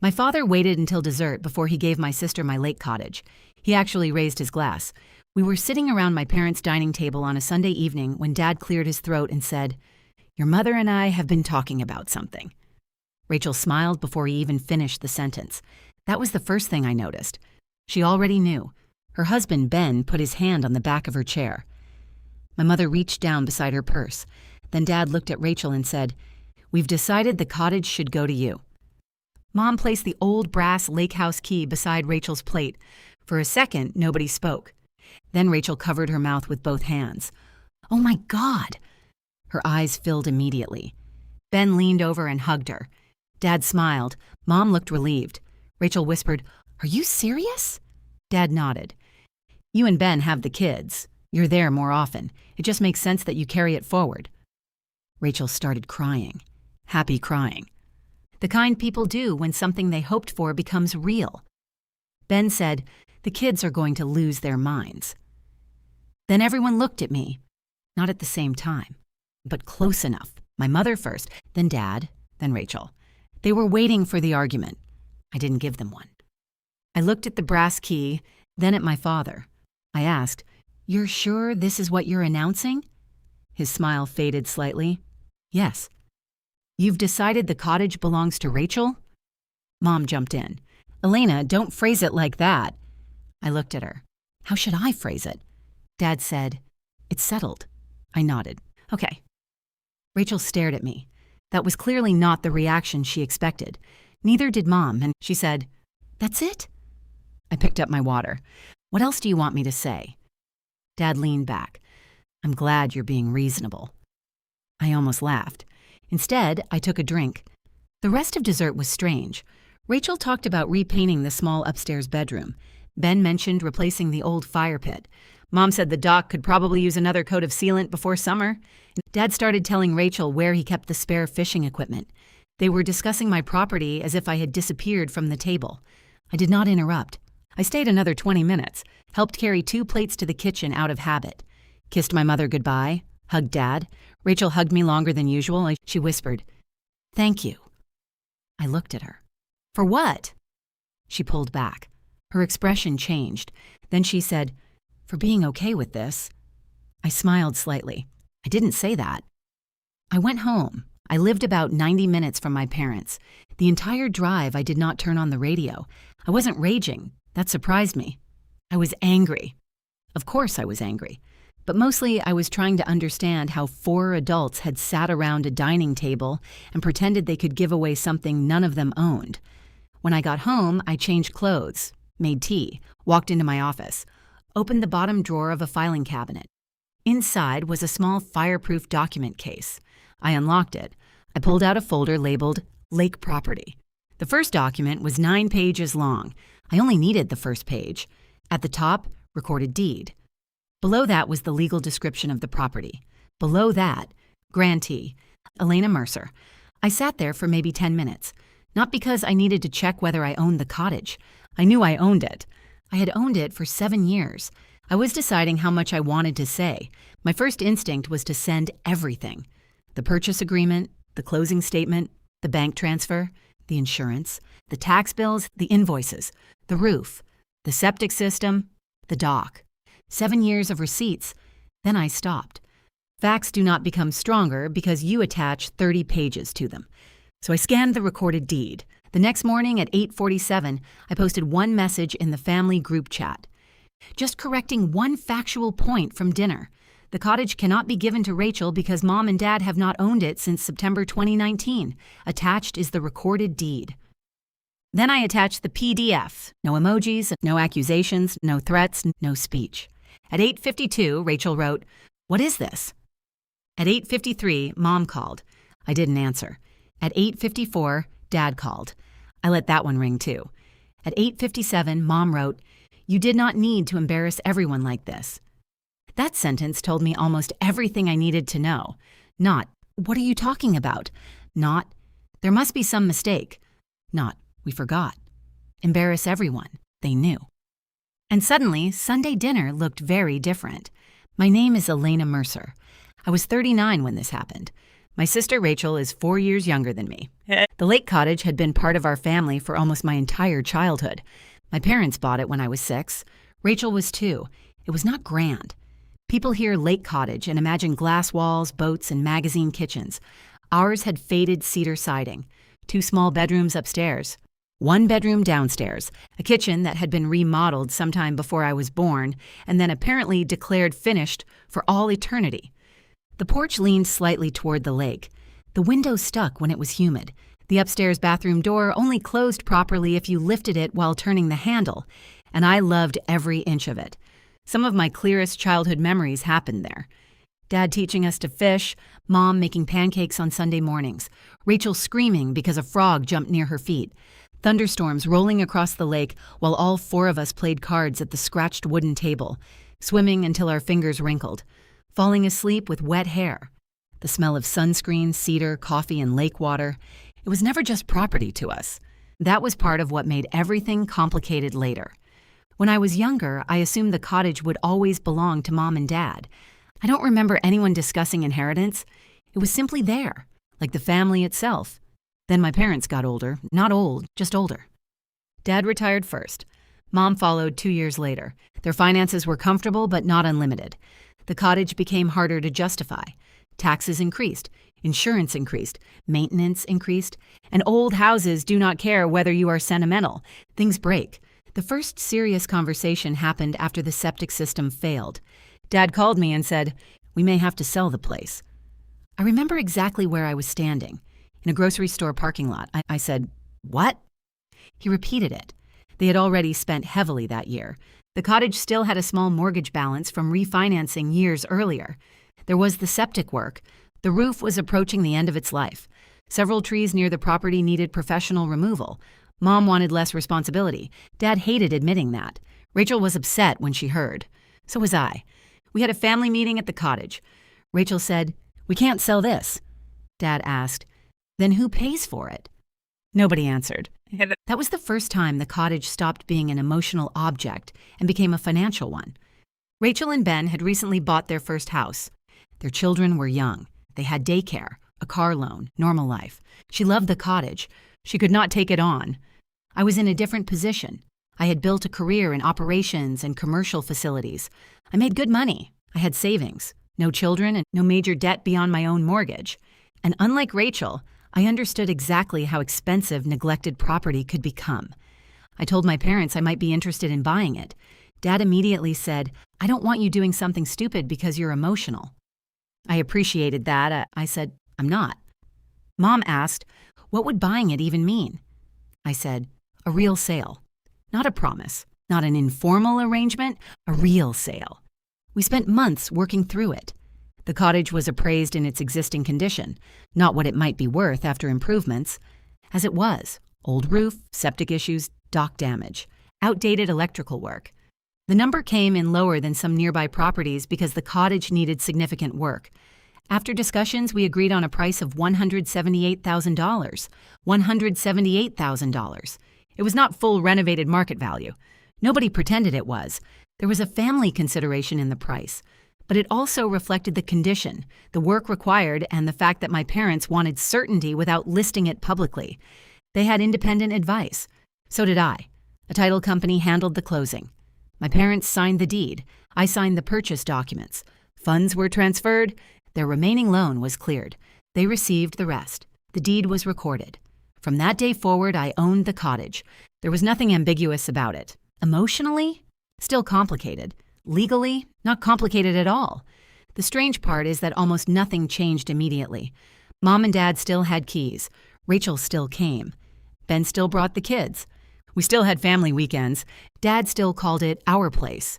My father waited until dessert before he gave my sister my late cottage. He actually raised his glass. We were sitting around my parents' dining table on a Sunday evening when Dad cleared his throat and said, "Your mother and I have been talking about something." Rachel smiled before he even finished the sentence. That was the first thing I noticed. She already knew. Her husband, Ben, put his hand on the back of her chair. My mother reached down beside her purse. Then Dad looked at Rachel and said, "We've decided the cottage should go to you." Mom placed the old brass lake house key beside Rachel's plate. For a second, nobody spoke. Then Rachel covered her mouth with both hands. "Oh my God!" Her eyes filled immediately. Ben leaned over and hugged her. Dad smiled. Mom looked relieved. Rachel whispered, "Are you serious?" Dad nodded. "You and Ben have the kids. You're there more often. It just makes sense that you carry it forward." Rachel started crying. Happy crying. The kind people do when something they hoped for becomes real. Ben said, "The kids are going to lose their minds." Then everyone looked at me. Not at the same time, but close enough. My mother first, then Dad, then Rachel. They were waiting for the argument. I didn't give them one. I looked at the brass key, then at my father. I asked, "You're sure this is what you're announcing?" His smile faded slightly. "Yes." "You've decided the cottage belongs to Rachel?" Mom jumped in. "Elena, don't phrase it like that." I looked at her. "How should I phrase it?" Dad said, "It's settled." I nodded. "Okay." Rachel stared at me. That was clearly not the reaction she expected. Neither did Mom, and she said, "That's it?" I picked up my water. "What else do you want me to say?" Dad leaned back. "I'm glad you're being reasonable." I almost laughed. Instead, I took a drink. The rest of dessert was strange. Rachel talked about repainting the small upstairs bedroom. Ben mentioned replacing the old fire pit. Mom said the dock could probably use another coat of sealant before summer. Dad started telling Rachel where he kept the spare fishing equipment. They were discussing my property as if I had disappeared from the table. I did not interrupt. I stayed another 20 minutes, helped carry 2 plates to the kitchen out of habit, kissed my mother goodbye, hugged Dad. Rachel hugged me longer than usual. She whispered, "Thank you." I looked at her. "For what?" She pulled back. Her expression changed. Then she said, "For being okay with this." I smiled slightly. I didn't say that. I went home. I lived about 90 minutes from my parents. The entire drive, I did not turn on the radio. I wasn't raging. That surprised me. I was angry. Of course I was angry. But mostly I was trying to understand how 4 adults had sat around a dining table and pretended they could give away something none of them owned. When I got home, I changed clothes, made tea, walked into my office, opened the bottom drawer of a filing cabinet. Inside was a small fireproof document case. I unlocked it. I pulled out a folder labeled Lake Property. The first document was 9 pages long. I only needed the first page. At the top, recorded deed. Below that was the legal description of the property. Below that, grantee, Elena Mercer. I sat there for maybe 10 minutes. Not because I needed to check whether I owned the cottage. I knew I owned it. I had owned it for 7 years. I was deciding how much I wanted to say. My first instinct was to send everything. The purchase agreement, the closing statement, the bank transfer, the insurance, the tax bills, the invoices, the roof, the septic system, the dock. 7 years of receipts. Then I stopped. Facts do not become stronger because you attach 30 pages to them. So I scanned the recorded deed. The next morning at 8:47, I posted one message in the family group chat. Just correcting one factual point from dinner. The cottage cannot be given to Rachel because Mom and Dad have not owned it since September 2019. Attached is the recorded deed. Then I attached the PDF. No emojis, no accusations, no threats, no speech. At 8:52, Rachel wrote, "What is this?" At 8:53, Mom called. I didn't answer. At 8:54, Dad called. I let that one ring too. At 8:57, Mom wrote, "You did not need to embarrass everyone like this." That sentence told me almost everything I needed to know. Not, "What are you talking about?" Not, "There must be some mistake." Not, "We forgot." Embarrass everyone. They knew. And suddenly, Sunday dinner looked very different. My name is Elena Mercer. I was 39 when this happened. My sister Rachel is 4 years younger than me. The lake cottage had been part of our family for almost my entire childhood. My parents bought it when I was 6. Rachel was 2. It was not grand. People hear lake cottage and imagine glass walls, boats, and magazine kitchens. Ours had faded cedar siding, 2 small bedrooms upstairs, 1 bedroom downstairs, a kitchen that had been remodeled sometime before I was born, and then apparently declared finished for all eternity. The porch leaned slightly toward the lake. The window stuck when it was humid. The upstairs bathroom door only closed properly if you lifted it while turning the handle, and I loved every inch of it. Some of my clearest childhood memories happened there. Dad teaching us to fish, Mom making pancakes on Sunday mornings, Rachel screaming because a frog jumped near her feet, thunderstorms rolling across the lake while all 4 of us played cards at the scratched wooden table, swimming until our fingers wrinkled, falling asleep with wet hair, the smell of sunscreen, cedar, coffee, and lake water. It was never just property to us. That was part of what made everything complicated later. When I was younger, I assumed the cottage would always belong to Mom and Dad. I don't remember anyone discussing inheritance. It was simply there, like the family itself. Then my parents got older, not old, just older. Dad retired first. Mom followed 2 years later. Their finances were comfortable but not unlimited. The cottage became harder to justify. Taxes increased, insurance increased, maintenance increased, and old houses do not care whether you are sentimental. Things break. The first serious conversation happened after the septic system failed. Dad called me and said, "We may have to sell the place." I remember exactly where I was standing. In a grocery store parking lot. I said, "What?" He repeated it. They had already spent heavily that year. The cottage still had a small mortgage balance from refinancing years earlier. There was the septic work. The roof was approaching the end of its life. Several trees near the property needed professional removal. Mom wanted less responsibility. Dad hated admitting that. Rachel was upset when she heard. So was I. We had a family meeting at the cottage. Rachel said, "We can't sell this." Dad asked, "Then who pays for it?" Nobody answered. That was the first time the cottage stopped being an emotional object and became a financial one. Rachel and Ben had recently bought their first house. Their children were young. They had daycare, a car loan, normal life. She loved the cottage. She could not take it on. I was in a different position. I had built a career in operations and commercial facilities. I made good money. I had savings, no children, and no major debt beyond my own mortgage. And unlike Rachel, I understood exactly how expensive neglected property could become. I told my parents I might be interested in buying it. Dad immediately said, "I don't want you doing something stupid because you're emotional." I appreciated that. I said, "I'm not." Mom asked, "What would buying it even mean?" I said, "A real sale. Not a promise, not an informal arrangement, a real sale." We spent months working through it. The cottage was appraised in its existing condition, not what it might be worth after improvements. As it was, old roof, septic issues, dock damage, outdated electrical work. The number came in lower than some nearby properties because the cottage needed significant work. After discussions, we agreed on a price of $178,000. $178,000. It was not full renovated market value. Nobody pretended it was. There was a family consideration in the price. But it also reflected the condition, the work required, and the fact that my parents wanted certainty without listing it publicly. They had independent advice. So did I. A title company handled the closing. My parents signed the deed. I signed the purchase documents. Funds were transferred. Their remaining loan was cleared. They received the rest. The deed was recorded. From that day forward, I owned the cottage. There was nothing ambiguous about it. Emotionally? Still complicated. Legally, not complicated at all. The strange part is that almost nothing changed immediately. Mom and Dad still had keys. Rachel still came. Ben still brought the kids. We still had family weekends. Dad still called it our place.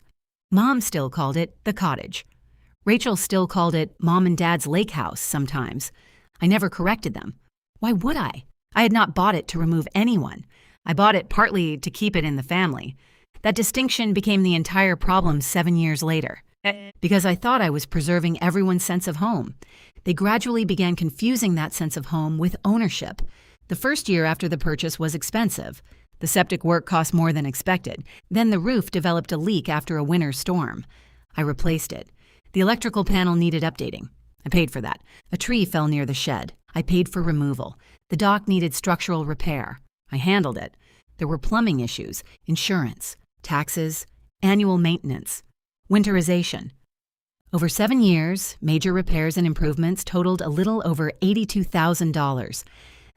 Mom still called it the cottage. Rachel still called it Mom and Dad's lake house sometimes. I never corrected them. Why would I? I had not bought it to remove anyone. I bought it partly to keep it in the family. That distinction became the entire problem 7 years later. Because I thought I was preserving everyone's sense of home. They gradually began confusing that sense of home with ownership. The first year after the purchase was expensive. The septic work cost more than expected. Then the roof developed a leak after a winter storm. I replaced it. The electrical panel needed updating. I paid for that. A tree fell near the shed. I paid for removal. The dock needed structural repair. I handled it. There were plumbing issues, insurance, taxes, annual maintenance, winterization. Over 7 years, major repairs and improvements totaled a little over $82,000.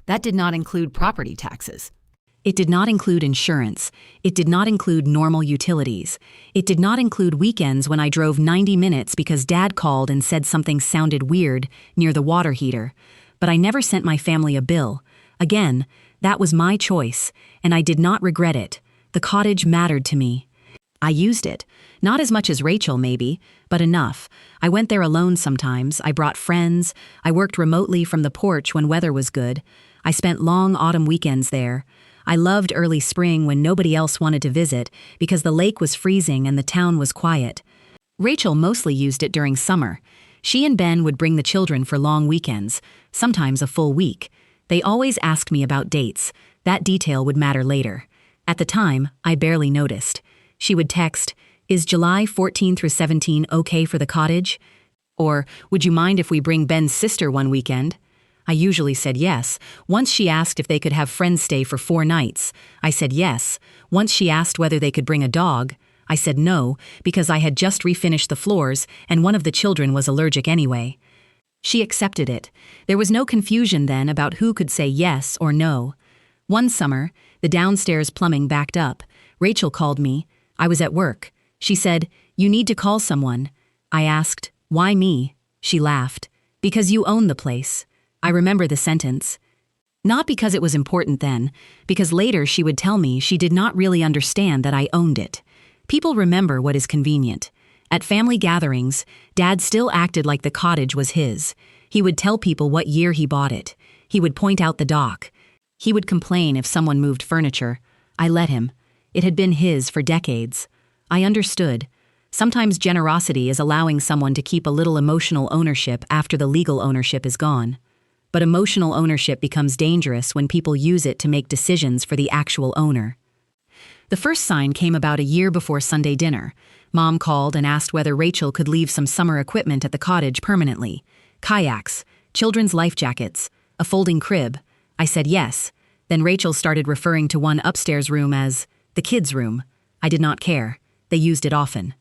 That did not include property taxes. It did not include insurance. It did not include normal utilities. It did not include weekends when I drove 90 minutes because Dad called and said something sounded weird near the water heater. But I never sent my family a bill. Again, that was my choice, and I did not regret it. The cottage mattered to me. I used it. Not as much as Rachel, maybe, but enough. I went there alone sometimes. I brought friends. I worked remotely from the porch when weather was good. I spent long autumn weekends there. I loved early spring when nobody else wanted to visit because the lake was freezing and the town was quiet. Rachel mostly used it during summer. She and Ben would bring the children for long weekends, sometimes a full week. They always asked me about dates. That detail would matter later. At the time, I barely noticed. She would text, "Is July 14 through 17 okay for the cottage?" Or, "Would you mind if we bring Ben's sister one weekend?" I usually said yes. Once she asked if they could have friends stay for 4 nights. I said yes. Once she asked whether they could bring a dog. I said no, because I had just refinished the floors and one of the children was allergic anyway. She accepted it. There was no confusion then about who could say yes or no. One summer, the downstairs plumbing backed up. Rachel called me. I was at work. She said, "You need to call someone." I asked, "Why me?" She laughed. "Because you own the place." I remember the sentence. Not because it was important then, because later she would tell me she did not really understand that I owned it. People remember what is convenient. At family gatherings, Dad still acted like the cottage was his. He would tell people what year he bought it. He would point out the dock. He would complain if someone moved furniture. I let him. It had been his for decades. I understood. Sometimes generosity is allowing someone to keep a little emotional ownership after the legal ownership is gone. But emotional ownership becomes dangerous when people use it to make decisions for the actual owner. The first sign came about a year before Sunday dinner. Mom called and asked whether Rachel could leave some summer equipment at the cottage permanently. Kayaks, children's life jackets, a folding crib. I said yes. Then Rachel started referring to one upstairs room as the kids' room. I did not care. They used it often.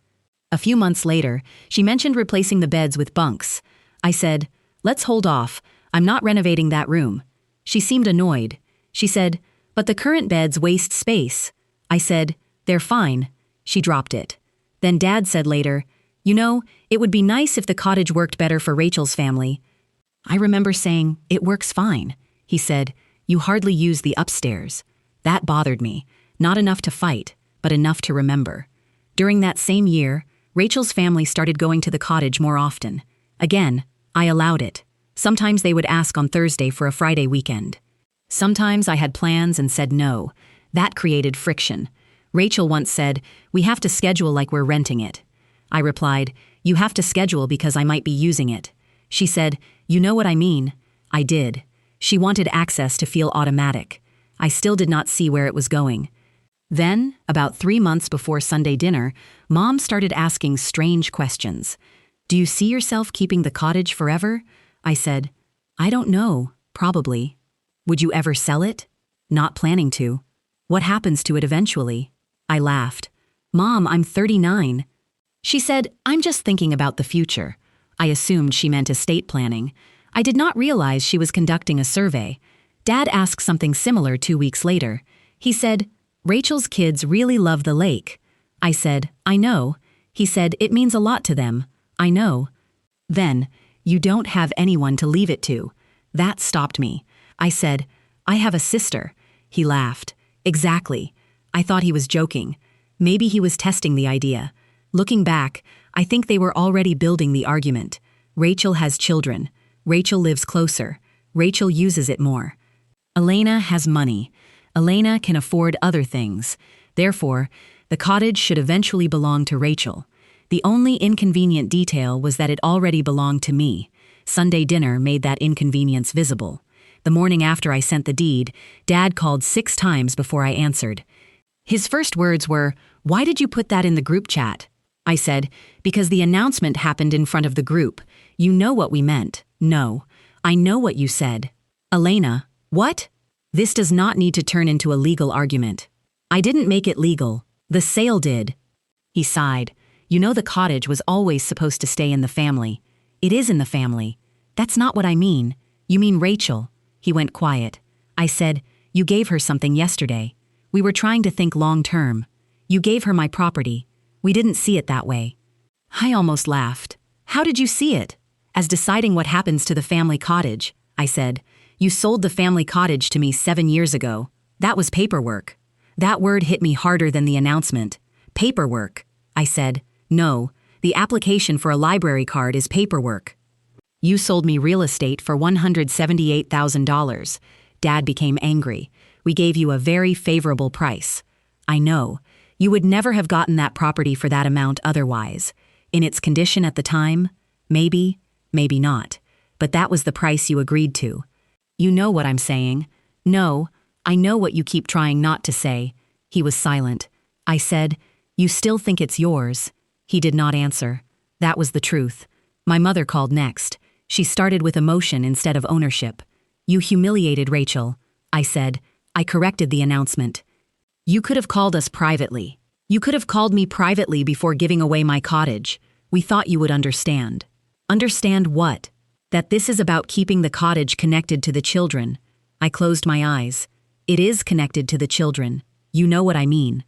A few months later, she mentioned replacing the beds with bunks. I said, "Let's hold off. I'm not renovating that room." She seemed annoyed. She said, "But the current beds waste space." I said, "They're fine." She dropped it. Then Dad said later, "You know, it would be nice if the cottage worked better for Rachel's family." I remember saying, "It works fine." He said, "You hardly use the upstairs." That bothered me. Not enough to fight, but enough to remember. During that same year, Rachel's family started going to the cottage more often. Again, I allowed it. Sometimes they would ask on Thursday for a Friday weekend. Sometimes I had plans and said no. That created friction. Rachel once said, "We have to schedule like we're renting it." I replied, "You have to schedule because I might be using it." She said, "You know what I mean." I did. She wanted access to feel automatic. I still did not see where it was going. Then, about 3 months before Sunday dinner, Mom started asking strange questions. "Do you see yourself keeping the cottage forever?" I said, "I don't know, probably." "Would you ever sell it?" "Not planning to." "What happens to it eventually?" I laughed. "Mom, I'm 39. She said, "I'm just thinking about the future." I assumed she meant estate planning. I did not realize she was conducting a survey. Dad asked something similar 2 weeks later. He said, "Rachel's kids really love the lake." I said, "I know." He said, "It means a lot to them." I know. Then, "You don't have anyone to leave it to." That stopped me. I said, "I have a sister." He laughed. Exactly. I thought he was joking. Maybe he was testing the idea. Looking back, I think they were already building the argument. Rachel has children. Rachel lives closer. Rachel uses it more. Elena has money. Elena can afford other things. Therefore, the cottage should eventually belong to Rachel. The only inconvenient detail was that it already belonged to me. Sunday dinner made that inconvenience visible. The morning after I sent the deed, Dad called 6 times before I answered. His first words were, "Why did you put that in the group chat?" I said, "Because the announcement happened in front of the group. You know what we meant. No. I know what you said. Elena, what? This does not need to turn into a legal argument. I didn't make it legal. The sale did. He sighed. You know the cottage was always supposed to stay in the family. It is in the family. That's not what I mean. You mean Rachel. He went quiet. I said, you gave her something yesterday. We were trying to think long term. You gave her my property. We didn't see it that way. I almost laughed. How did you see it? As deciding what happens to the family cottage, I said. You sold the family cottage to me 7 years ago. That was paperwork. That word hit me harder than the announcement. Paperwork. I said, no, the application for a library card is paperwork. You sold me real estate for $178,000. Dad became angry. We gave you a very favorable price. I know. You would never have gotten that property for that amount otherwise. In its condition at the time, maybe, maybe not. But that was the price you agreed to. You know what I'm saying. No, I know what you keep trying not to say. He was silent. I said, you still think it's yours. He did not answer. That was the truth. My mother called next. She started with emotion instead of ownership. You humiliated Rachel. I said. I corrected the announcement. You could have called us privately. You could have called me privately before giving away my cottage. We thought you would understand. Understand what? That this is about keeping the cottage connected to the children. I closed my eyes. It is connected to the children. You know what I mean.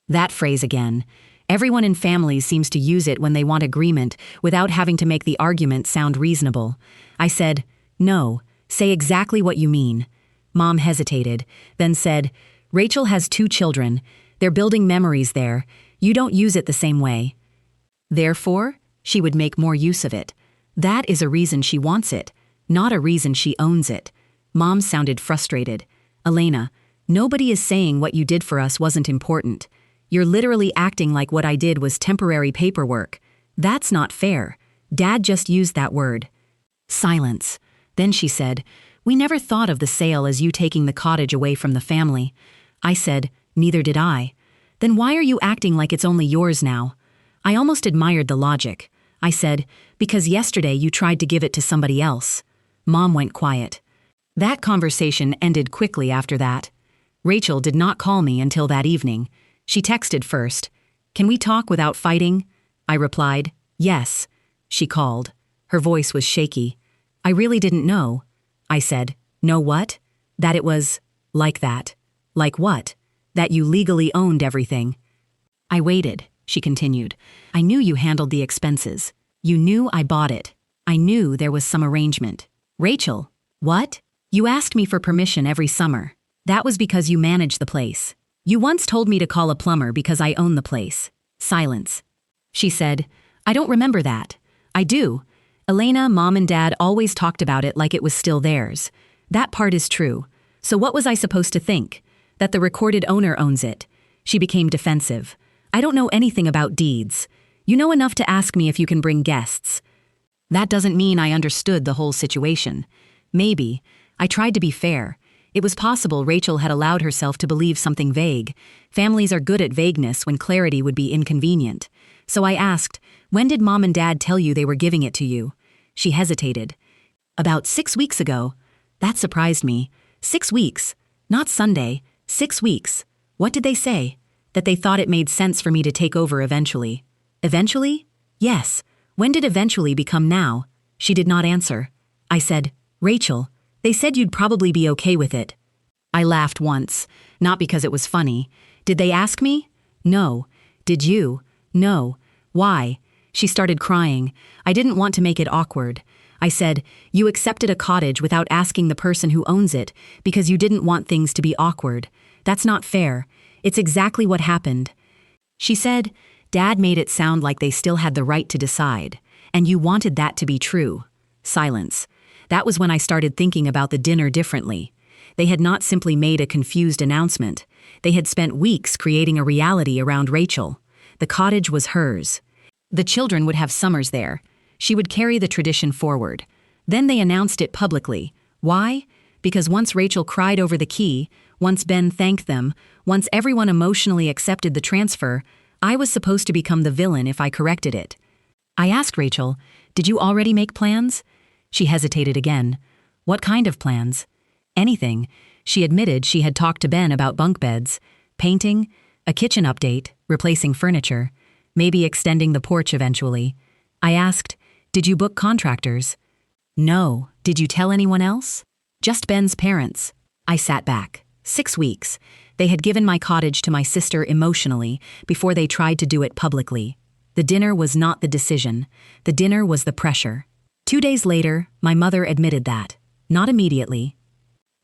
That phrase again. Everyone in families seems to use it when they want agreement without having to make the argument sound reasonable. I said, no, say exactly what you mean. Mom hesitated, then said, Rachel has 2 children. They're building memories there. You don't use it the same way. Therefore, she would make more use of it. That is a reason she wants it, not a reason she owns it. Mom sounded frustrated. Elena, nobody is saying what you did for us wasn't important. You're literally acting like what I did was temporary paperwork. That's not fair. Dad just used that word. Silence. Then she said, we never thought of the sale as you taking the cottage away from the family. I said, neither did I. Then why are you acting like it's only yours now? I almost admired the logic. I said, because yesterday you tried to give it to somebody else. Mom went quiet. That conversation ended quickly after that. Rachel did not call me until that evening. She texted first. Can we talk without fighting? I replied, yes. She called. Her voice was shaky. I really didn't know. I said, know what? That it was like that. Like what? That you legally owned everything. I waited, she continued. I knew you handled the expenses. You knew I bought it. I knew there was some arrangement. Rachel, what? You asked me for permission every summer. That was because you managed the place. You once told me to call a plumber because I own the place. Silence. She said, I don't remember that. I do. Elena, Mom and Dad always talked about it like it was still theirs. That part is true. So what was I supposed to think? That the recorded owner owns it. She became defensive. I don't know anything about deeds. You know enough to ask me if you can bring guests. That doesn't mean I understood the whole situation. Maybe. I tried to be fair. It was possible Rachel had allowed herself to believe something vague. Families are good at vagueness when clarity would be inconvenient. So I asked, when did Mom and Dad tell you they were giving it to you? She hesitated. About 6 weeks ago. That surprised me. 6 weeks. Not Sunday. 6 weeks. What did they say? That they thought it made sense for me to take over eventually. Eventually? Yes. When did eventually become now? She did not answer. I said, Rachel, they said you'd probably be okay with it. I laughed once, not because it was funny. Did they ask me? No. Did you? No. Why? She started crying. I didn't want to make it awkward. I said, you accepted a cottage without asking the person who owns it because you didn't want things to be awkward. That's not fair. It's exactly what happened. She said, Dad made it sound like they still had the right to decide, and you wanted that to be true. Silence. That was when I started thinking about the dinner differently. They had not simply made a confused announcement. They had spent weeks creating a reality around Rachel. The cottage was hers. The children would have summers there. She would carry the tradition forward. Then they announced it publicly. Why? Because once Rachel cried over the key, once Ben thanked them, once everyone emotionally accepted the transfer, I was supposed to become the villain if I corrected it. I asked Rachel, Did you already make plans? She hesitated again. What kind of plans? Anything. She admitted she had talked to Ben about bunk beds, painting, a kitchen update, replacing furniture, maybe extending the porch eventually. I asked, did you book contractors? No. Did you tell anyone else? Just Ben's parents. I sat back. 6 weeks. They had given my cottage to my sister emotionally before they tried to do it publicly. The dinner was not the decision. The dinner was the pressure. 2 days later, my mother admitted that. Not immediately.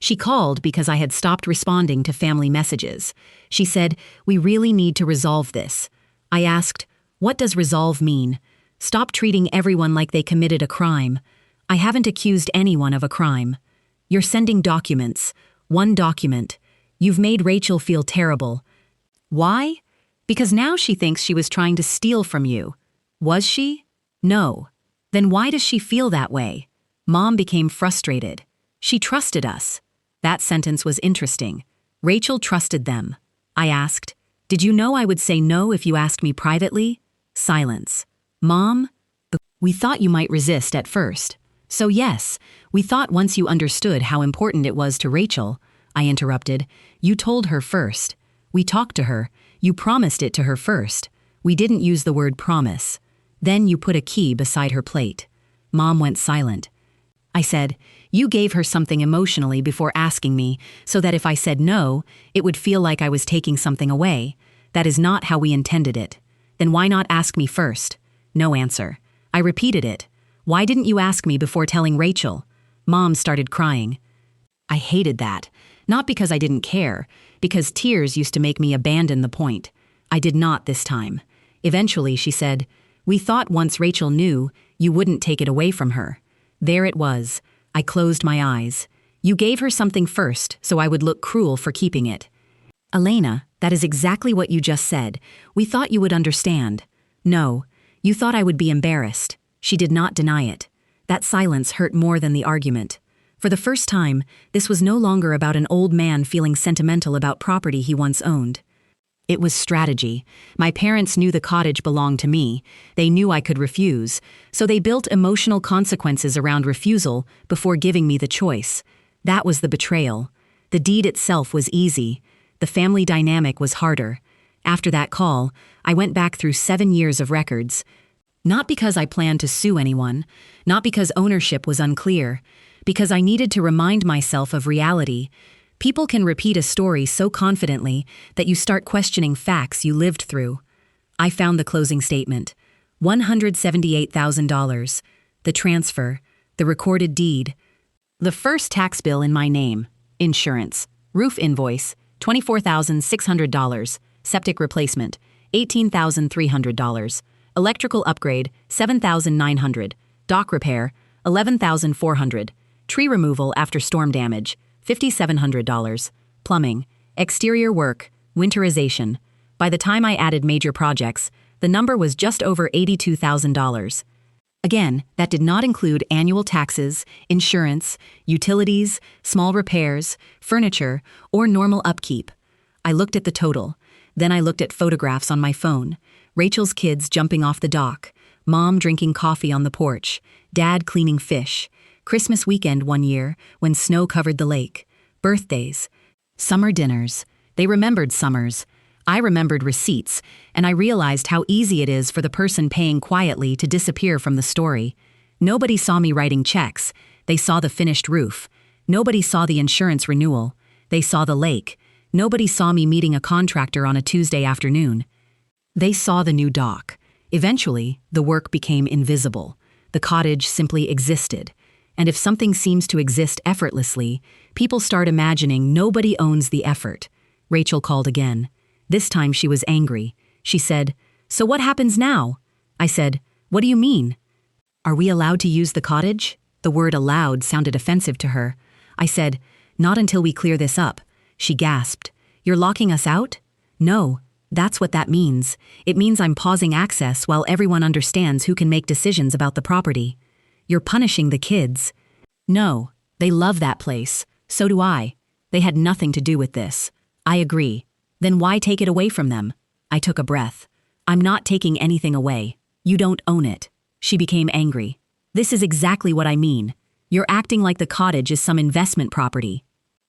She called because I had stopped responding to family messages. She said, we really need to resolve this. I asked, what does resolve mean? Stop treating everyone like they committed a crime. I haven't accused anyone of a crime. You're sending documents. One document. You've made Rachel feel terrible. Why? Because now she thinks she was trying to steal from you. Was she? No. Then why does she feel that way? Mom became frustrated. She trusted us. That sentence was interesting. Rachel trusted them. I asked, did you know I would say no if you asked me privately? Silence. Mom? We thought you might resist at first. So yes, we thought once you understood how important it was to Rachel, I interrupted, you told her first. We talked to her. You promised it to her first. We didn't use the word promise. Then you put a key beside her plate. Mom went silent. I said, you gave her something emotionally before asking me, so that if I said no, it would feel like I was taking something away. That is not how we intended it. Then why not ask me first? No answer. I repeated it. Why didn't you ask me before telling Rachel? Mom started crying. I hated that. Not because I didn't care, because tears used to make me abandon the point. I did not this time. Eventually, she said, we thought once Rachel knew, you wouldn't take it away from her. There it was. I closed my eyes. You gave her something first, so I would look cruel for keeping it. Elena, that is exactly what you just said. We thought you would understand. No, you thought I would be embarrassed. She did not deny it. That silence hurt more than the argument. For the first time, this was no longer about an old man feeling sentimental about property he once owned. It was strategy. My parents knew the cottage belonged to me. They knew I could refuse, so they built emotional consequences around refusal before giving me the choice. That was the betrayal. The deed itself was easy. The family dynamic was harder. After that call, I went back through 7 years of records. Not because I planned to sue anyone, not because ownership was unclear, because I needed to remind myself of reality. People can repeat a story so confidently that you start questioning facts you lived through. I found the closing statement. $178,000. The transfer. The recorded deed. The first tax bill in my name. Insurance. Roof invoice. $24,600. Septic replacement. $18,300. Electrical upgrade. $7,900. Dock repair. $11,400. Tree removal after storm damage. $5,700. Plumbing. Exterior work. Winterization. By the time I added major projects, the number was just over $82,000. Again, that did not include annual taxes, insurance, utilities, small repairs, furniture, or normal upkeep. I looked at the total. Then I looked at photographs on my phone. Rachel's kids jumping off the dock. Mom drinking coffee on the porch. Dad cleaning fish. Christmas weekend one year when snow covered the lake. Birthdays. Summer dinners. They remembered summers. I remembered receipts, and I realized how easy it is for the person paying quietly to disappear from the story. Nobody saw me writing checks. They saw the finished roof. Nobody saw the insurance renewal. They saw the lake. Nobody saw me meeting a contractor on a Tuesday afternoon. They saw the new dock. Eventually, the work became invisible. The cottage simply existed. And if something seems to exist effortlessly, people start imagining nobody owns the effort. Rachel called again. This time she was angry. She said, "So what happens now?" I said, "What do you mean?" "Are we allowed to use the cottage?" The word allowed sounded offensive to her. I said, "Not until we clear this up." She gasped. "You're locking us out?" "No, that's what that means. It means I'm pausing access while everyone understands who can make decisions about the property." "You're punishing the kids." "No, they love that place. So do I. They had nothing to do with this." "I agree. Then why take it away from them?" I took a breath. "I'm not taking anything away. You don't own it." She became angry. This is exactly what I mean. You're acting like the cottage is some investment property.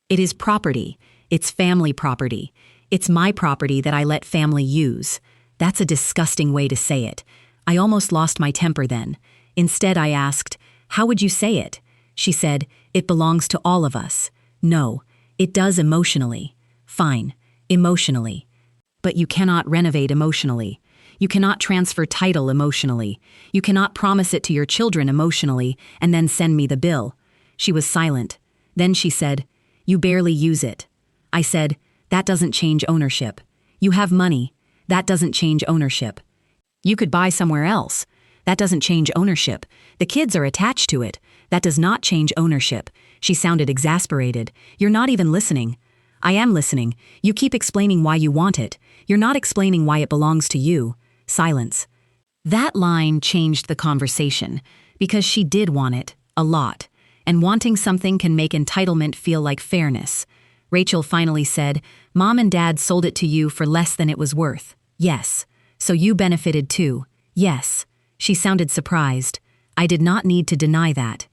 It is property. It's family property. It's my property that I let family use. That's a disgusting way to say it. I almost lost my temper then. Instead, I asked, "How would you say it?" She said, "It belongs to all of us." No, it does emotionally. Fine, emotionally. But you cannot renovate emotionally. You cannot transfer title emotionally. You cannot promise it to your children emotionally and then send me the bill. She was silent. Then she said, "You barely use it." I said, "That doesn't change ownership. You have money. That doesn't change ownership. You could buy somewhere else. That doesn't change ownership. The kids are attached to it. That does not change ownership." She sounded exasperated. "You're not even listening." "I am listening. You keep explaining why you want it. You're not explaining why it belongs to you." Silence. That line changed the conversation, because she did want it, a lot. And wanting something can make entitlement feel like fairness. Rachel finally said, "Mom and Dad sold it to you for less than it was worth." "Yes." "So you benefited too." "Yes." She sounded surprised. I did not need to deny that.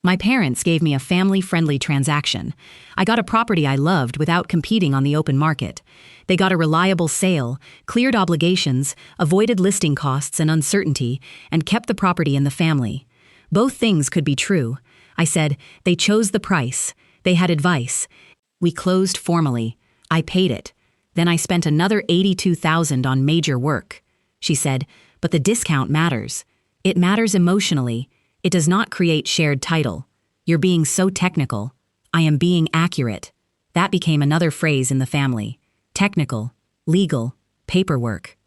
My parents gave me a family-friendly transaction. I got a property I loved without competing on the open market. They got a reliable sale, cleared obligations, avoided listing costs and uncertainty, and kept the property in the family. Both things could be true. I said, "They chose the price. They had advice." We closed formally. I paid it. Then I spent another $82,000 on major work. She said, "But the discount matters. It matters emotionally. It does not create shared title. You're being so technical." "I am being accurate." That became another phrase in the family. Technical, legal, paperwork.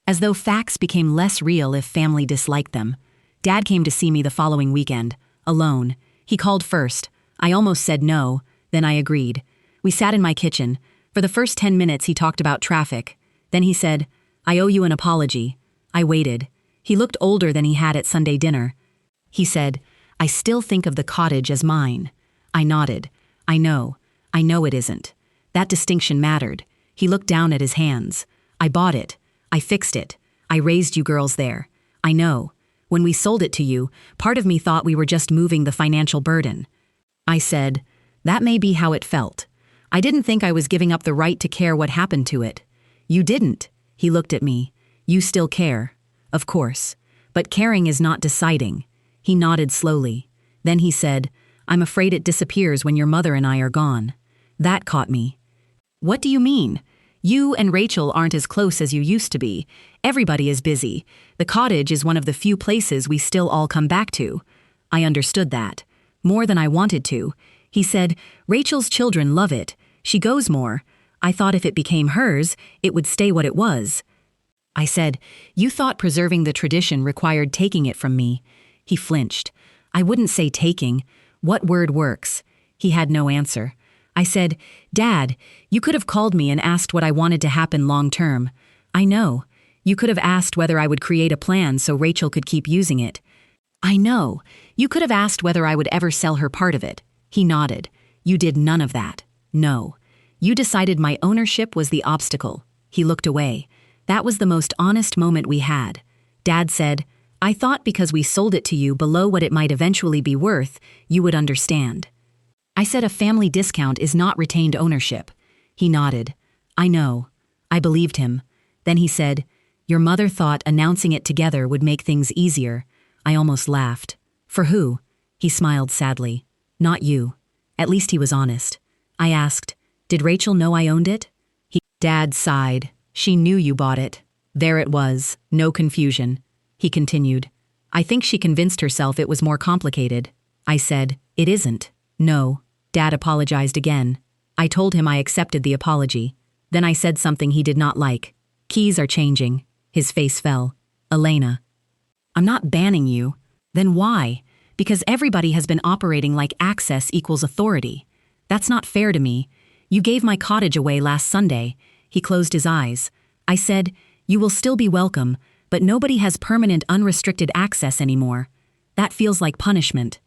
As though facts became less real if family disliked them. Dad came to see me the following weekend, alone. He called first. I almost said no, then I agreed. We sat in my kitchen. For the first 10 minutes he talked about traffic. Then he said, "I owe you an apology." I waited. He looked older than he had at Sunday dinner. He said, "I still think of the cottage as mine." I nodded. I know it isn't." That distinction mattered. He looked down at his hands. "I bought it. I fixed it. I raised you girls there. I know. When we sold it to you, part of me thought we were just moving the financial burden." I said, "That may be how it felt. I didn't think I was giving up the right to care what happened to it." "You didn't." He looked at me. "You still care." "Of course. But caring is not deciding." He nodded slowly. Then he said, "I'm afraid it disappears when your mother and I are gone." That caught me. "What do you mean? You and Rachel aren't as close as you used to be. Everybody is busy. The cottage is one of the few places we still all come back to." I understood that. More than I wanted to. He said, "Rachel's children love it. She goes more. I thought if it became hers, it would stay what it was." I said, "You thought preserving the tradition required taking it from me." He flinched. "I wouldn't say taking. What word works?" He had no answer. I said, "Dad, you could have called me and asked what I wanted to happen long term. I know. You could have asked whether I would create a plan so Rachel could keep using it. I know. You could have asked whether I would ever sell her part of it." He nodded. "You did none of that. No. You decided my ownership was the obstacle." He looked away. That was the most honest moment we had. Dad said, "I thought because we sold it to you below what it might eventually be worth, you would understand." I said a family discount is not retained ownership. He nodded. "I know." I believed him. Then he said, "Your mother thought announcing it together would make things easier." I almost laughed. "For who?" He smiled sadly. "Not you." At least he was honest. I asked, "Did Rachel know I owned it?" Dad sighed. "She knew you bought it." There it was, no confusion. He continued, "I think she convinced herself it was more complicated." I said, "It isn't." "No." Dad apologized again. I told him I accepted the apology. Then I said something he did not like. "Keys are changing." His face fell. "Elena." "I'm not banning you." "Then why?" "Because everybody has been operating like access equals authority. That's not fair to me. You gave my cottage away last Sunday." He closed his eyes. I said, "You will still be welcome, but nobody has permanent unrestricted access anymore. That feels like punishment."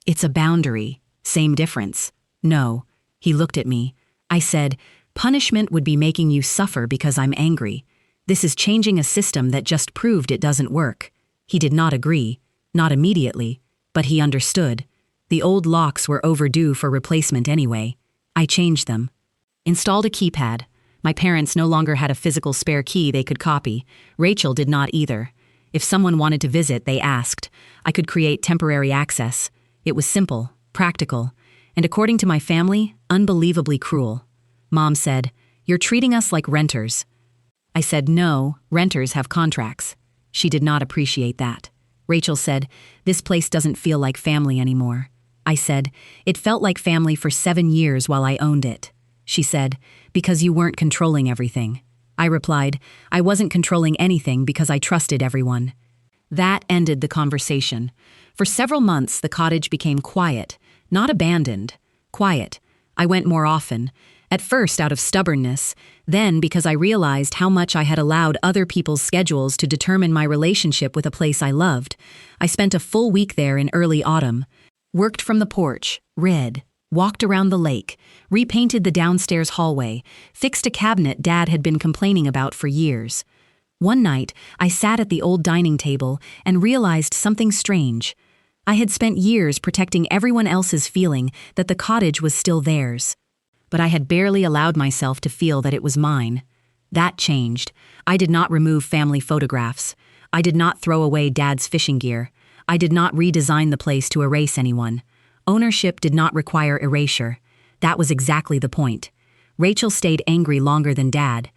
"It's a boundary. Same difference." "No." He looked at me. I said, "Punishment would be making you suffer because I'm angry. This is changing a system that just proved it doesn't work." He did not agree. Not immediately, but he understood. The old locks were overdue for replacement anyway. I changed them. Installed a keypad. My parents no longer had a physical spare key they could copy. Rachel did not either. If someone wanted to visit, they asked. I could create temporary access. It was simple, practical, and according to my family, unbelievably cruel. Mom said, "You're treating us like renters." I said, "No, renters have contracts." She did not appreciate that. Rachel said, "This place doesn't feel like family anymore." I said, "It felt like family for 7 years while I owned it." She said, "Because you weren't controlling everything." I replied, "I wasn't controlling anything because I trusted everyone." That ended the conversation. For several months, the cottage became quiet, not abandoned, quiet. I went more often, at first out of stubbornness, then because I realized how much I had allowed other people's schedules to determine my relationship with a place I loved. I spent a full week there in early autumn, worked from the porch, read, walked around the lake, repainted the downstairs hallway, fixed a cabinet Dad had been complaining about for years. One night, I sat at the old dining table and realized something strange. I had spent years protecting everyone else's feeling that the cottage was still theirs. But I had barely allowed myself to feel that it was mine. That changed. I did not remove family photographs. I did not throw away Dad's fishing gear. I did not redesign the place to erase anyone. Ownership did not require erasure. That was exactly the point. Rachel stayed angry longer than Dad.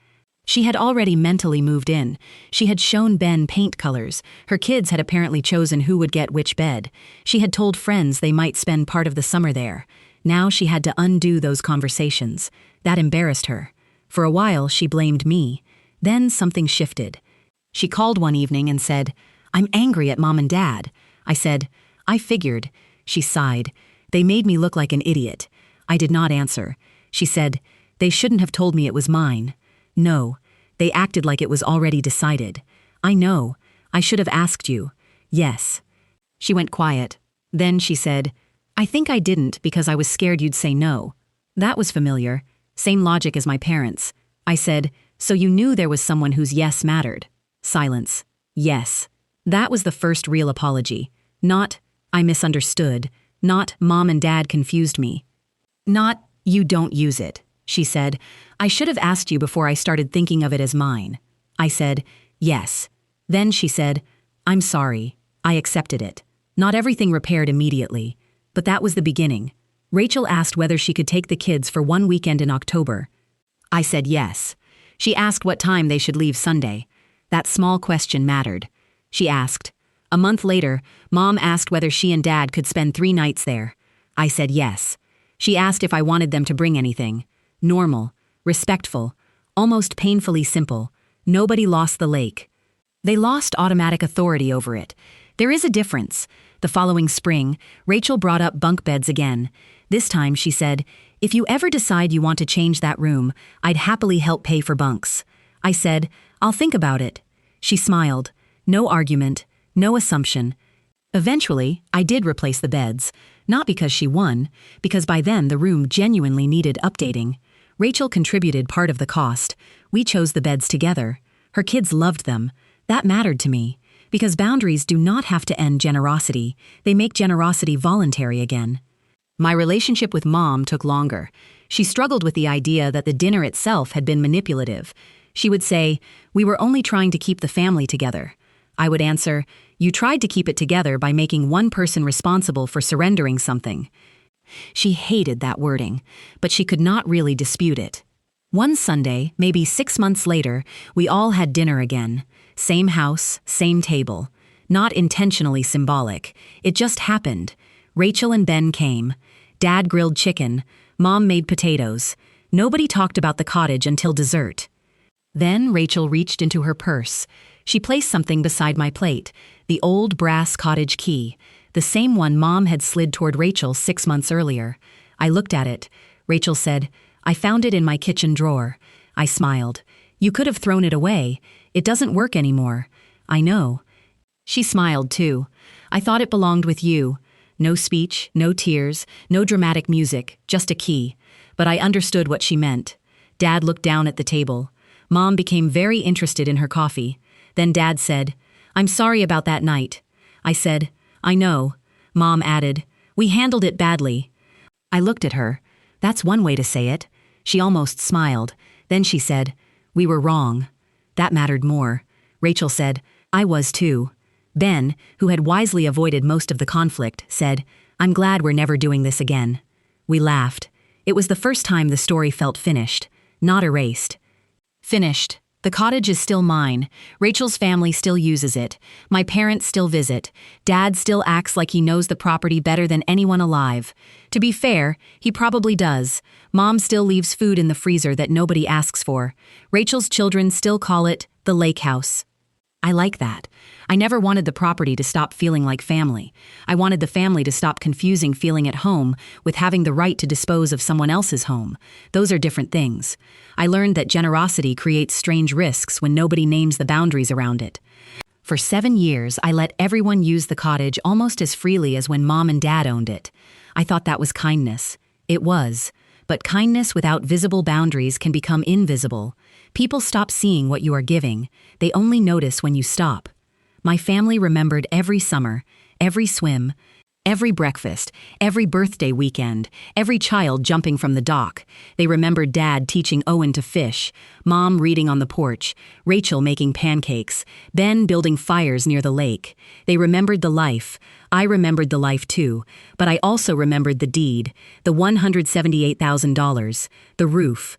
She had already mentally moved in. She had shown Ben paint colors. Her kids had apparently chosen who would get which bed. She had told friends they might spend part of the summer there. Now she had to undo those conversations. That embarrassed her. For a while, she blamed me. Then something shifted. She called one evening and said, "I'm angry at Mom and Dad." I said, "I figured." She sighed. "They made me look like an idiot." I did not answer. She said, "They shouldn't have told me it was mine." "No, they acted like it was already decided." "I know. I should have asked you." "Yes." She went quiet. Then she said, "I think I didn't because I was scared you'd say no." That was familiar. Same logic as my parents. I said, "So you knew there was someone whose yes mattered?" Silence. "Yes." That was the first real apology. Not, "I misunderstood." Not, "Mom and Dad confused me." Not, "You don't use it." She said, "I should have asked you before I started thinking of it as mine." I said, "Yes." Then she said, "I'm sorry. I accepted it." Not everything repaired immediately, but that was the beginning. Rachel asked whether she could take the kids for one weekend in October. I said yes. She asked what time they should leave Sunday. That small question mattered. She asked. A month later, Mom asked whether she and Dad could spend 3 nights there. I said yes. She asked if I wanted them to bring anything. Normal, respectful, almost painfully simple. Nobody lost the lake. They lost automatic authority over it. There is a difference. The following spring, Rachel brought up bunk beds again. This time she said, "If you ever decide you want to change that room, I'd happily help pay for bunks." I said, "I'll think about it." She smiled. No argument, no assumption. Eventually, I did replace the beds. Not because she won, because by then the room genuinely needed updating. Rachel contributed part of the cost. We chose the beds together. Her kids loved them. That mattered to me. Because boundaries do not have to end generosity. They make generosity voluntary again. My relationship with Mom took longer. She struggled with the idea that the dinner itself had been manipulative. She would say, "We were only trying to keep the family together." I would answer, "You tried to keep it together by making one person responsible for surrendering something." She hated that wording, but she could not really dispute it. One Sunday, maybe 6 months later, we all had dinner again. Same house, same table. Not intentionally symbolic. It just happened. Rachel and Ben came. Dad grilled chicken. Mom made potatoes. Nobody talked about the cottage until dessert. Then Rachel reached into her purse. She placed something beside my plate, the old brass cottage key, the same one Mom had slid toward Rachel 6 months earlier. I looked at it. Rachel said, "I found it in my kitchen drawer." I smiled. "You could have thrown it away. It doesn't work anymore." "I know." She smiled, too. "I thought it belonged with you." No speech, no tears, no dramatic music, just a key. But I understood what she meant. Dad looked down at the table. Mom became very interested in her coffee. Then Dad said, "I'm sorry about that night." I said, I know, Mom added. We handled it badly. I looked at her. That's one way to say it. She almost smiled. Then she said, we were wrong. That mattered more. Rachel said, I was too. Ben, who had wisely avoided most of the conflict, said, I'm glad we're never doing this again. We laughed. It was the first time the story felt finished, not erased. Finished. The cottage is still mine. Rachel's family still uses it. My parents still visit. Dad still acts like he knows the property better than anyone alive. To be fair, he probably does. Mom still leaves food in the freezer that nobody asks for. Rachel's children still call it the lake house. I like that. I never wanted the property to stop feeling like family. I wanted the family to stop confusing feeling at home with having the right to dispose of someone else's home. Those are different things. I learned that generosity creates strange risks when nobody names the boundaries around it. For 7 years, I let everyone use the cottage almost as freely as when Mom and Dad owned it. I thought that was kindness. It was. But kindness without visible boundaries can become invisible. People stop seeing what you are giving. They only notice when you stop. My family remembered every summer, every swim, every breakfast, every birthday weekend, every child jumping from the dock. They remembered Dad teaching Owen to fish, Mom reading on the porch, Rachel making pancakes, Ben building fires near the lake. They remembered the life. I remembered the life too, but I also remembered the deed, the $178,000, the roof,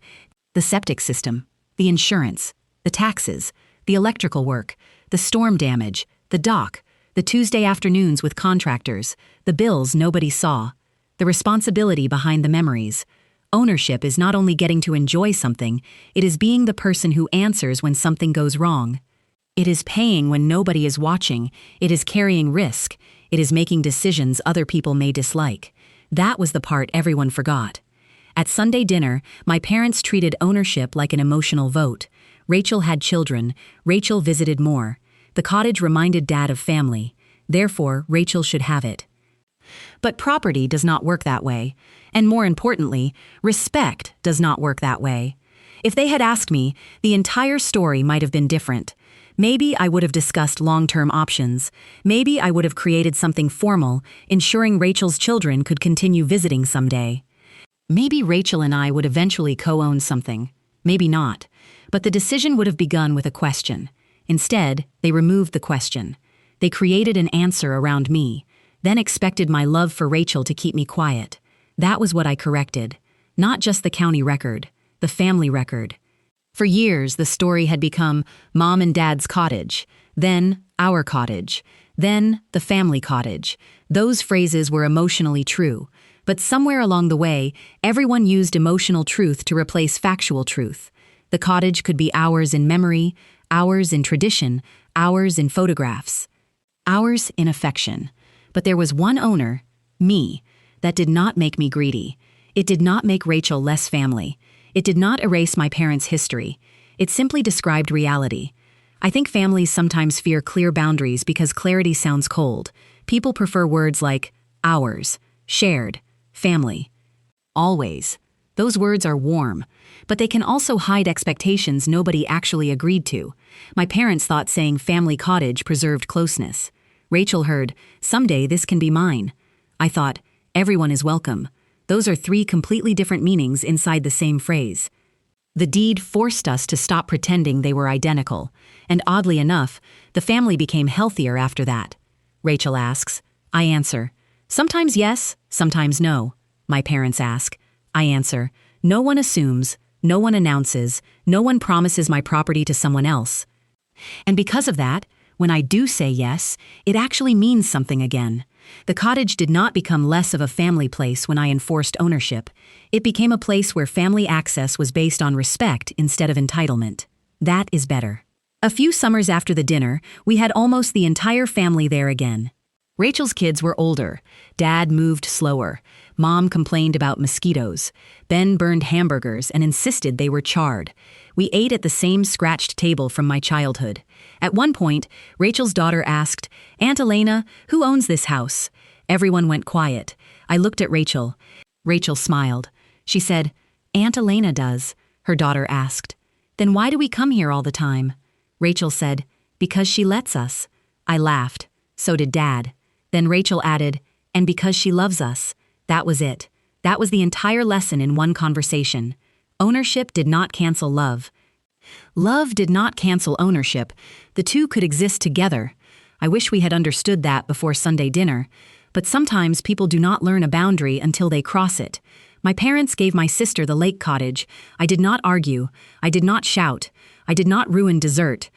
the septic system, the insurance, the taxes, the electrical work, the storm damage, the dock, the Tuesday afternoons with contractors, the bills nobody saw, the responsibility behind the memories. Ownership is not only getting to enjoy something, it is being the person who answers when something goes wrong. It is paying when nobody is watching, it is carrying risk, it is making decisions other people may dislike. That was the part everyone forgot. At Sunday dinner, my parents treated ownership like an emotional vote. Rachel had children, Rachel visited more. The cottage reminded Dad of family. Therefore, Rachel should have it. But property does not work that way. And more importantly, respect does not work that way. If they had asked me, the entire story might have been different. Maybe I would have discussed long-term options. Maybe I would have created something formal, ensuring Rachel's children could continue visiting someday. Maybe Rachel and I would eventually co-own something. Maybe not. But the decision would have begun with a question. Instead, they removed the question. They created an answer around me, then expected my love for Rachel to keep me quiet. That was what I corrected. Not just the county record, the family record. For years, the story had become Mom and Dad's cottage, then our cottage, then the family cottage. Those phrases were emotionally true, but somewhere along the way, everyone used emotional truth to replace factual truth. The cottage could be ours in memory, ours in tradition, ours in photographs, ours in affection. But there was one owner, me, that did not make me greedy. It did not make Rachel less family. It did not erase my parents' history. It simply described reality. I think families sometimes fear clear boundaries because clarity sounds cold. People prefer words like ours, shared, family. Always. Those words are warm, but they can also hide expectations nobody actually agreed to. My parents thought saying family cottage preserved closeness. Rachel heard, someday this can be mine. I thought, everyone is welcome. Those are 3 completely different meanings inside the same phrase. The deed forced us to stop pretending they were identical, and oddly enough, the family became healthier after that. Rachel asks. I answer. Sometimes yes, sometimes no. My parents ask. I answer. No one assumes, no one announces, no one promises my property to someone else. And because of that, when I do say yes, it actually means something again. The cottage did not become less of a family place when I enforced ownership. It became a place where family access was based on respect instead of entitlement. That is better. A few summers after the dinner, we had almost the entire family there again. Rachel's kids were older. Dad moved slower. Mom complained about mosquitoes. Ben burned hamburgers and insisted they were charred. We ate at the same scratched table from my childhood. At one point, Rachel's daughter asked, Aunt Elena, who owns this house? Everyone went quiet. I looked at Rachel. Rachel smiled. She said, Aunt Elena does, her daughter asked. Then why do we come here all the time? Rachel said, because she lets us. I laughed. So did Dad. Then Rachel added, "And because she loves us." That was it. That was the entire lesson in one conversation. Ownership did not cancel love. Love did not cancel ownership. The two could exist together. I wish we had understood that before Sunday dinner. But sometimes people do not learn a boundary until they cross it. My parents gave my sister the lake cottage. I did not argue. I did not shout. I did not ruin dessert.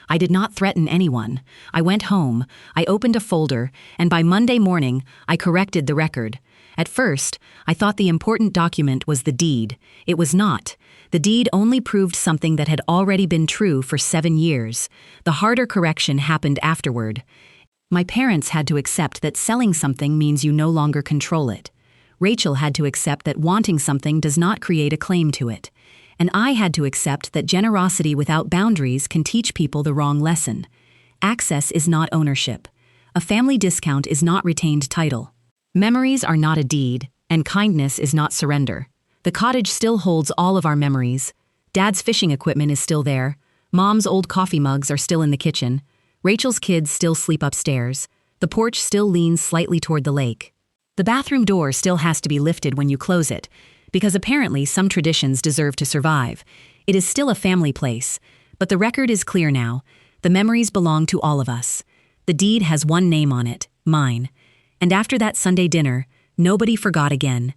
I did not threaten anyone. I went home, I opened a folder, and by Monday morning, I corrected the record. At first, I thought the important document was the deed. It was not. The deed only proved something that had already been true for 7 years. The harder correction happened afterward. My parents had to accept that selling something means you no longer control it. Rachel had to accept that wanting something does not create a claim to it. And I had to accept that generosity without boundaries can teach people the wrong lesson. Access is not ownership. A family discount is not retained title. Memories are not a deed, and kindness is not surrender. The cottage still holds all of our memories. Dad's fishing equipment is still there. Mom's old coffee mugs are still in the kitchen. Rachel's kids still sleep upstairs. The porch still leans slightly toward the lake. The bathroom door still has to be lifted when you close it, because apparently some traditions deserve to survive. It is still a family place, but the record is clear now. The memories belong to all of us. The deed has one name on it, mine. And after that Sunday dinner, nobody forgot again.